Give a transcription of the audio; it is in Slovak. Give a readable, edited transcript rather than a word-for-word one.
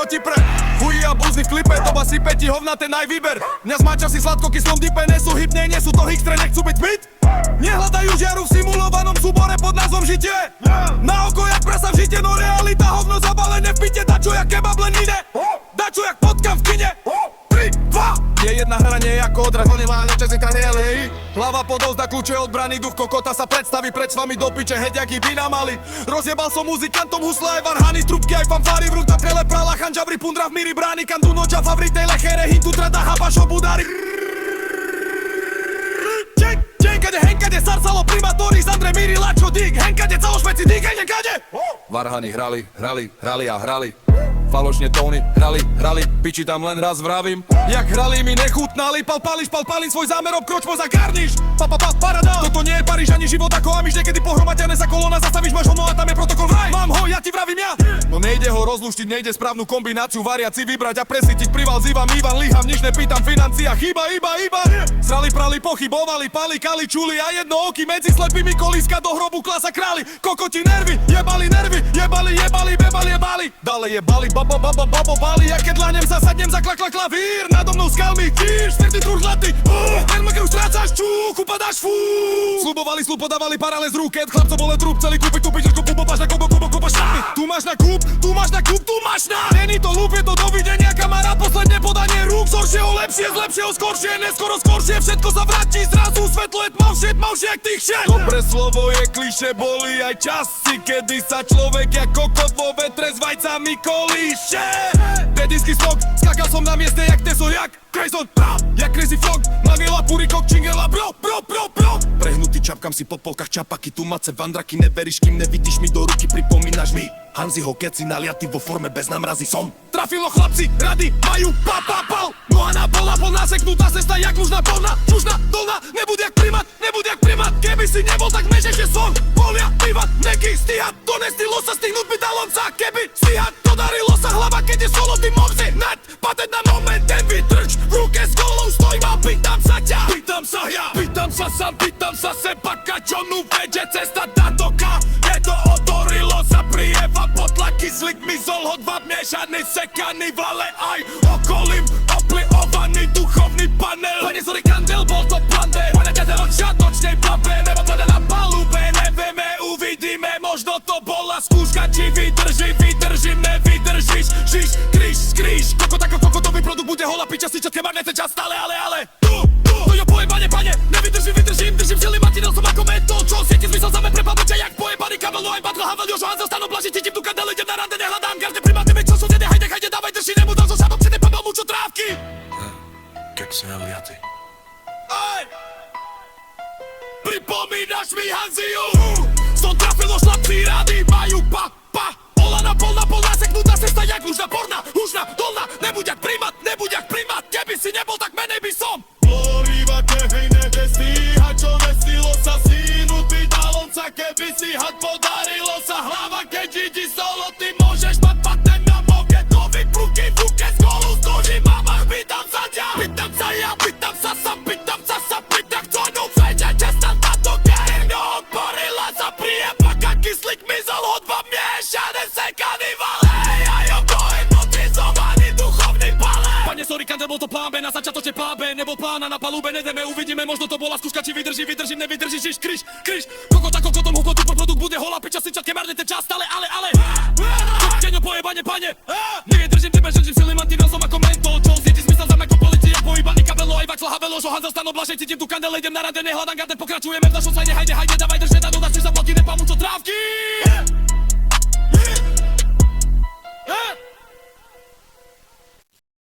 ti pre chuji a bluzy v klipe, doba sype ti hovnaté najvýber. Mňa zmáča si sladko-kyslom dipe, nesú hybne, nesú to hikstre, nechcú byť mit. Nehľadajú žiaru v simulovanom súbore pod názvom žitie. Na oko jak prasa v žite, no realita hovno zabalené v pite. Dačo jak kebab len ide, dačo jak potka v kine. 3, 2, je jedna hra, nie ako odraz, on nemá nečasíka, nie. Hlava podovzdá kľúče od brany, duch kokota sa predstaví pred vami do piče, heďaky by nám mali. Rozjebal som muzikantom husle aj varhany, trubky aj fanfári, v rúta trele prala, chanžavri, pundra v míri brány, kandu noča, favoritej lechere, hintu trada, habašo, budári. Henkade, henkade, sarsalo, primatóri, Zandre, Míri, Lačo, Dík, henkade, celošmeci, Dík, henkade. Varhany hrali a hrali. Falošne tóny, hrali, piči tam len raz vravím. Jak hrali mi nechutnali, palím svoj zámer, obkročmo za garniš. Paradál, toto nie je Paríž ani život ako Amiš, niekedy pohromateľné za kolona zastavíš, máš homo a tam je protokol vraj. Mám ho, ja ti vravím ja. No nejde ho rozluštiť, nejde správnu kombináciu variácií vybrať a presítiť, prival, zývam, Ivan, líham, nič nepýtam, financia, chyba, iba. Srali, prali, pochybovali, pali, kali, čuli a jedno oky medzi slepými kolíska do hrobu klasa králi. Kokoti nervy, jebali, bebali. Dále je bali, babo, bali, ja keď lanem zasadnem za klavír, nado mnou skalmi, tíž, srdci druh zlatý. Ten ma už strácaš, čúk, upadáš, fú. Slubovali, podávali paralel z rúk, keď chlapco bole trúb, celý kúpiť, žerko, pubopaš na kobo, šatmi. Tu máš na kúp, tu máš na. Není to lúb, je to dovidenia, kamarát, posledné podanie rúk, z horšieho lepšie, z lepšieho skoršie, neskoro skoršie, všetko sa vráti, zrazu svetlo je tmavšie, jak tých šet. Dobré slovo je klišé, boli aj časy, kedy sa človek jak kokot vo vetre s vajcami kolíše. Dedisky smog, skakal som na mieste jak Teso, jak Grayson, jak Crazy Frog, Magela, Purikok, Čingela, bro. Prehnutý čapkám si po polkách čapaky, tu mace, vandraky, neveríš, kým nevidíš mi do ruky, pripomínaš mi Hanziho keci naliaty vo forme bez namrazy som. Trafilo chlapci, rady majú pal. Nohana bola naseknutá cesta, jak lužná polná, čužná, dolná, nebuď jak primat, keby si nebol, tak mežeš je som. Volia, pivať, neký stíhať, to nestilo sa stihnúť by dalo sa, keby stíhať, to darilo sa hlava, keď je solo, ty mobzy, nad, patent na moment, ten vytrč, v ruke s golou stojím a pýtam sa ťa, pýtam sa ja, pýtam sa sám, pýtam sa sebaka, čo nu vedie cesta datoka, je to odorilo sa prieva, potlaky slik mi zol, hodva miešaný, sekaný, vale aj okolím, opliovaný duchovný panel. Pane sorry kandel, bol to plan B, pane ťa od žiadnočnej plape, nebo to na palube, nevieme, uvidíme, možno to bola skúška, či vydržím, nevydržíš, žiš, kríž, kokotový produkt bude hola piča, si čatke magnete čas stále, ale to jo pojebane, pane, nevydržím, držím sily Martinel som ako mentol, čo sieti zmysel zame prepal buďa, jak pojebaný kabel, no aj battle, Havel, Jožo, Hanzel, Stano, Blaži, cítim tu kandel, idem na rande, nehľadám garde, primátime, čo sú, hajde, dávaj, drži, nemudol, so sábom, si nepabal mučo trávky. Keksy naliaty. Aj! Pripomínaš mi Hanziu, som trafilo šlapci, rady majú pa. Polná, seknutá cesta, jak lužná, porná, hužná, dolná, nebuď jak primat, keby si nebol, tak menej by som. Porývate, hej, nevestíha, čo vestilo sa zínuť, vydalom sa, keby si had podarilo sa hlava, keď ide solo, ty môžeš mať patent na moge, to vypruky, v ruke z golu, stožím, mamach, pýtam sa ťa, pýtam sa ja, pýtam sa sam, pýtam, co nu vedie, česta táto kérňo, odporila sa priebaka, kyslík mizol, hodva miešané, sekaný vale, a jo pohyb, potrizovaný duchovný pale. Pane sorry, kandel, bol to plán B, na začiatočne plán B, nebol plána na palube, nedeme, uvidíme, možno to bola skúška, či vydržím, nevydržíš, kríž, kokotom hukotu, produkt bude hola, piča, si čatke marnete čas, stále, ale, keňo pojebane, pane, nevydržím tebe, žržím sily, Martinel som ako mentol, čo zjeti zmysel zame ako policia, pohybaný kabelo, aj Vačla, Havel, Jožo, Hanzel, Stano, Blaži, cítim tu kandel, idem na rande, nehľadám garde, pokračujeme v našom sajne, hajde, dávaj, drž, nedá, dodáš si za bloky, nepám mučo trávky.